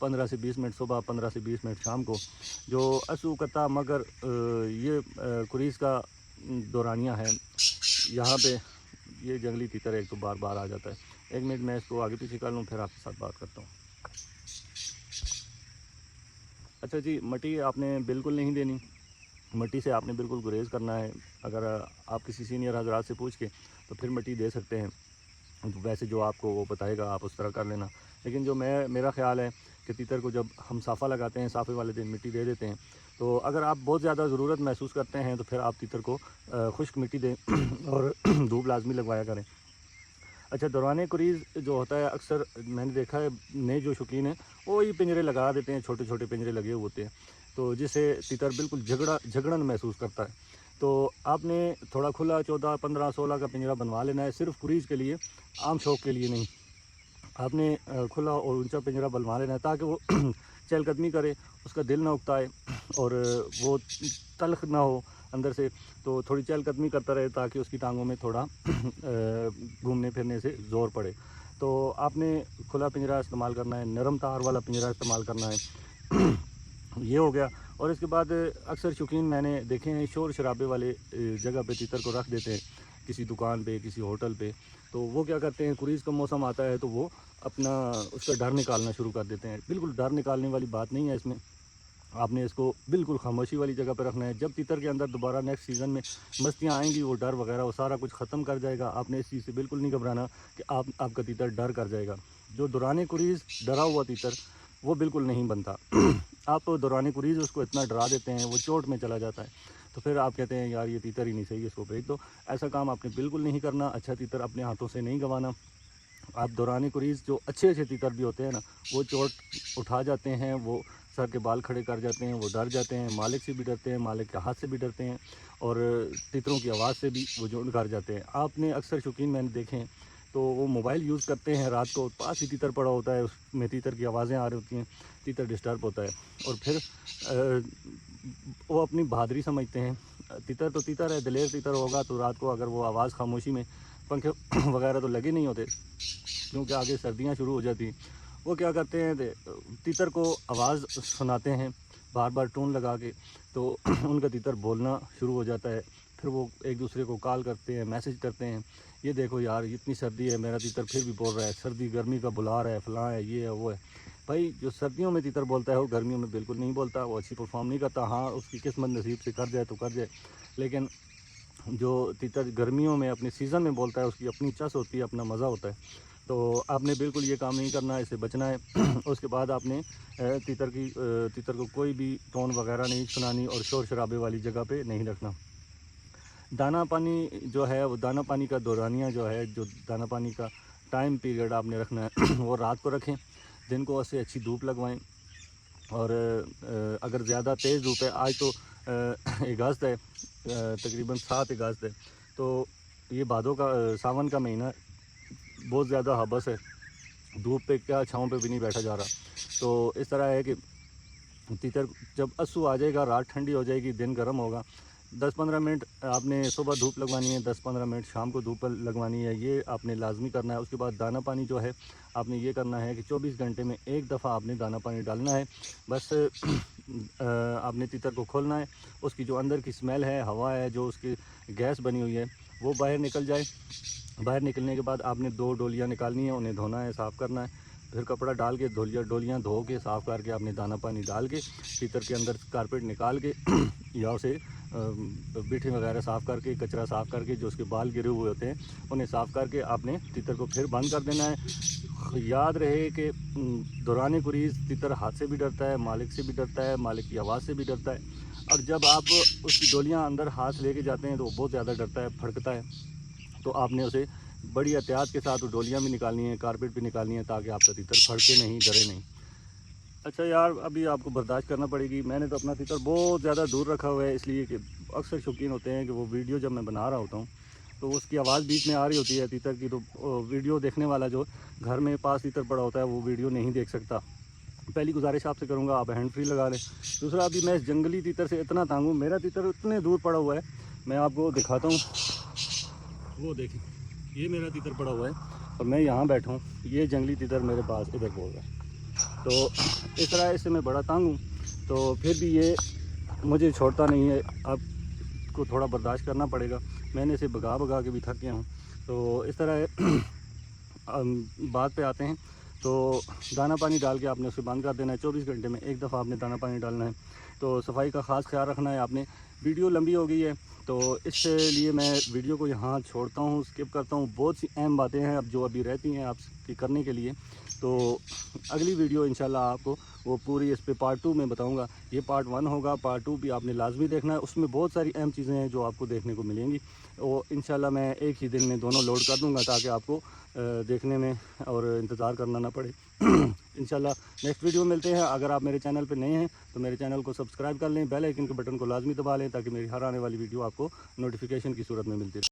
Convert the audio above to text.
15 سے 20 منٹ صبح، 15 سے 20 منٹ شام کو، جو اسو کتا مگر یہ کریز کا دورانیہ ہے یہاں پہ، یہ جنگلی تیتر ایک تو بار بار آ جاتا ہے۔ ایک منٹ میں اس کو آگے پیچھے کر لوں، پھر آپ کے ساتھ بات کرتا ہوں۔ اچھا جی، مٹی آپ نے بالکل نہیں دینی، مٹی سے آپ نے بالکل گریز کرنا ہے۔ اگر آپ کسی سینئر حضرات سے پوچھ کے تو پھر مٹی دے سکتے ہیں، ویسے جو آپ کو وہ بتائے گا آپ اس طرح کر لینا۔ لیکن جو میرا خیال ہے کہ تیتر کو جب ہم صافہ لگاتے ہیں، صافے والے دن مٹی دے دیتے ہیں، تو اگر آپ بہت زیادہ ضرورت محسوس کرتے ہیں تو پھر آپ تیتر کو خشک مٹی دیں اور دھوپ لازمی لگوایا کریں۔ اچھا، دوران کریز جو ہوتا ہے اکثر میں نے دیکھا ہے نئے جو شوقین ہیں وہ یہ پنجرے لگا دیتے ہیں، چھوٹے چھوٹے پنجرے لگے ہوتے ہیں، تو جس سے تیتر بالکل جھگڑن محسوس کرتا ہے۔ تو آپ نے تھوڑا کھلا 14، 15، 16 کا پنجرا بنوا لینا ہے، صرف کریز کے لیے، عام شوق کے لیے نہیں۔ آپ نے کھلا اور اونچا پنجرا بنوا لینا ہے تاکہ وہ چہل قدمی کرے، اس کا دل نہ اکتائے اور وہ تلخ نہ ہو اندر سے، تو تھوڑی چہل قدمی کرتا رہے تاکہ اس کی ٹانگوں میں تھوڑا گھومنے پھرنے سے زور پڑے۔ تو آپ نے کھلا پنجرا استعمال کرنا ہے، نرم تار والا پنجرا استعمال کرنا ہے۔ یہ ہو گیا۔ اور اس کے بعد اکثر شوقین میں نے دیکھے ہیں شور شرابے والے جگہ پہ تیتر کو رکھ دیتے ہیں، کسی دکان پہ، کسی ہوٹل پہ، تو وہ کیا کرتے ہیں، کریز کا موسم آتا ہے تو وہ اپنا اس کا ڈر نکالنا شروع کر دیتے ہیں۔ بالکل ڈر نکالنے والی بات نہیں ہے اس میں، آپ نے اس کو بالکل خاموشی والی جگہ پہ رکھنا ہے۔ جب تیتر کے اندر دوبارہ نیکسٹ سیزن میں مستیاں آئیں گی، وہ ڈر وغیرہ وہ سارا کچھ ختم کر جائے گا۔ آپ نے اس چیز سے بالکل نہیں گھبرانا کہ آپ کا تیتر ڈر کر جائے گا۔ جو دوران کریز ڈرا ہوا تیتر وہ بالکل نہیں بنتا۔ آپ دوران کریز اس کو اتنا ڈرا دیتے ہیں، وہ چوٹ میں چلا جاتا ہے، تو پھر آپ کہتے ہیں یار یہ تیتر ہی نہیں صحیح، اس کو بھیج دو۔ ایسا کام آپ نے بالکل نہیں کرنا، اچھا تیتر اپنے ہاتھوں سے نہیں گنوانا۔ آپ دوران کریز جو اچھے تیتر بھی ہوتے ہیں نا، وہ چوٹ اٹھا جاتے ہیں، وہ سر کے بال کھڑے کر جاتے ہیں، وہ ڈر جاتے ہیں، مالک سے بھی ڈرتے ہیں، مالک کے ہاتھ سے بھی ڈرتے ہیں، اور تیتروں کی آواز سے بھی وہ جوڑ کر جاتے ہیں۔ آپ نے اکثر شوقین میں نے دیکھے ہیں تو وہ موبائل یوز کرتے ہیں رات کو، پاس ہی تیتر پڑا ہوتا ہے، اس میں تیتر کی آوازیں آ رہی ہوتی ہیں، تیتر ڈسٹرب ہوتا ہے، اور پھر وہ اپنی بہادری سمجھتے ہیں۔ تیتر تو تیتر ہے، دلیر تیتر ہوگا تو رات کو اگر وہ آواز خاموشی میں، پنکھے وغیرہ تو لگے نہیں ہوتے کیونکہ آگے سردیاں شروع ہو جاتی ہیں، وہ کیا کرتے ہیں تیتر کو آواز سناتے ہیں بار بار ٹون لگا کے، تو ان کا تیتر بولنا شروع ہو جاتا ہے۔ پھر وہ ایک دوسرے کو کال کرتے ہیں، میسج کرتے ہیں، یہ دیکھو یار اتنی سردی ہے، میرا تیتر پھر بھی بول رہا ہے، سردی گرمی کا بلا رہا ہے، فلاں ہے، یہ ہے، وہ ہے۔ بھائی جو سردیوں میں تیتر بولتا ہے وہ گرمیوں میں بالکل نہیں بولتا، وہ اچھی پرفارم نہیں کرتا۔ ہاں اس کی قسمت نصیب سے کر جائے تو کر جائے، لیکن جو تیتر گرمیوں میں اپنے سیزن میں بولتا ہے اس کی اپنی چس ہوتی ہے، اپنا مزہ ہوتا ہے۔ تو آپ نے بالکل یہ کام نہیں کرنا، اس سے بچنا ہے۔ اس کے بعد آپ نے تیتر کو کوئی بھی ٹون وغیرہ نہیں سنانی اور شور شرابے والی جگہ پہ نہیں رکھنا۔ دانہ پانی جو ہے، وہ دانہ پانی کا دورانیہ جو ہے، جو دانہ پانی کا ٹائم پیریڈ آپ نے رکھنا ہے وہ رات کو رکھیں، دن کو اسے اچھی دھوپ لگوائیں۔ اور اگر زیادہ تیز دھوپ ہے، آج تو اگست ہے، تقریباً 7 اگست ہے، تو یہ بھادوں کا ساون کا مہینہ بہت زیادہ حبس ہے، دھوپ پہ کیا چھاؤں پہ بھی نہیں بیٹھا جا رہا۔ تو اس طرح ہے کہ تیتر جب اسو آ جائے گا، رات ٹھنڈی ہو جائے گی، دن گرم ہوگا، 10-15 منٹ آپ نے صبح دھوپ لگوانی ہے، 10-15 منٹ شام کو دھوپ لگوانی ہے، یہ آپ نے لازمی کرنا ہے۔ اس کے بعد دانہ پانی جو ہے آپ نے یہ کرنا ہے کہ 24 گھنٹے میں ایک دفعہ آپ نے دانہ پانی ڈالنا ہے، بس۔ آپ نے تیتر کو کھولنا ہے، اس کی جو اندر کی سمیل ہے، ہوا ہے، جو اس کی گیس بنی ہوئی ہے وہ باہر نکل جائے۔ باہر نکلنے کے بعد آپ نے 2 ڈولیاں نکالنی ہیں، انہیں دھونا ہے، صاف کرنا ہے، پھر کپڑا ڈال کے ڈولیاں دھو کے صاف کر کے آپ نے دانہ پانی ڈال کے تیتر کے اندر کارپیٹ نکال کے یا اسے بیٹھے وغیرہ صاف کر کے، کچرا صاف کر کے، جو اس کے بال گرے ہوئے ہوتے ہیں انہیں صاف کر کے آپ نے تیتر کو پھر بند کر دینا ہے۔ یاد رہے کہ دوران کریز تیتر ہاتھ سے بھی ڈرتا ہے، مالک سے بھی ڈرتا ہے، مالک کی آواز سے بھی ڈرتا ہے، اور جب آپ اس کی ڈولیاں اندر ہاتھ لے کے جاتے ہیں تو وہ بہت زیادہ ڈرتا ہے، پھڑکتا ہے۔ تو آپ نے اسے بڑی احتیاط کے ساتھ وہ ڈولیاں بھی نکالنی ہیں، کارپیٹ بھی نکالنی ہے، تاکہ آپ کا تیتر پھڑکے نہیں، ڈرے نہیں۔ اچھا یار، ابھی آپ کو برداشت کرنا پڑے گی، میں نے تو اپنا تیتر بہت زیادہ دور رکھا ہوا ہے، اس لیے کہ اکثر شوقین ہوتے ہیں کہ وہ ویڈیو جب میں بنا رہا ہوتا ہوں تو اس کی آواز بیچ میں آ رہی ہوتی ہے تیتر کی، تو ویڈیو دیکھنے والا جو گھر میں پاس تیتر پڑا ہوتا ہے وہ ویڈیو نہیں دیکھ سکتا۔ پہلی گزارش آپ سے کروں گا آپ ہینڈ فری لگا لیں۔ دوسرا، ابھی میں اس جنگلی تیتر سے اتنا تانگ ہوں، میرا تیتر اتنے دور پڑا ہوا ہے، میں آپ کو دکھاتا ہوں، وہ دیکھیں یہ میرا تیتر پڑا ہوا ہے اور میں یہاں بیٹھا ہوں، یہ جنگلی تیتر میرے پاس ادھر بول رہا ہے۔ تو اس طرح اس سے میں بڑا تنگ ہوں، تو پھر بھی یہ مجھے چھوڑتا نہیں ہے، آپ کو تھوڑا برداشت کرنا پڑے گا، میں نے اسے بگا کے بھی تھک گیا ہوں۔ تو اس طرح بات پہ آتے ہیں، تو دانہ پانی ڈال کے آپ نے اسے بند کر دینا ہے، 24 گھنٹے میں ایک دفعہ آپ نے دانہ پانی ڈالنا ہے۔ تو صفائی کا خاص خیال رکھنا ہے آپ نے۔ ویڈیو لمبی ہو گئی ہے تو اس لیے میں ویڈیو کو یہاں چھوڑتا ہوں، اسکپ کرتا ہوں۔ بہت سی اہم باتیں ہیں اب جو ابھی رہتی ہیں آپ کی کرنے کے لیے، تو اگلی ویڈیو انشاءاللہ آپ کو وہ پوری اس پہ پارٹ 2 میں بتاؤں گا۔ یہ پارٹ 1 ہوگا، پارٹ 2 بھی آپ نے لازمی دیکھنا ہے، اس میں بہت ساری اہم چیزیں ہیں جو آپ کو دیکھنے کو ملیں گی۔ وہ انشاءاللہ میں ایک ہی دن میں دونوں لوڈ کر دوں گا تاکہ آپ کو دیکھنے میں اور انتظار کرنا نہ پڑے۔ انشاءاللہ نیکسٹ ویڈیو ملتے ہیں۔ اگر آپ میرے چینل پہ نئے ہیں تو میرے چینل کو سبسکرائب کر لیں، بیل آئیکن کے بٹن کو لازمی دبا لیں تاکہ میری ہر آنے والی ویڈیو آپ کو نوٹیفیکیشن کی صورت میں ملتی رہے۔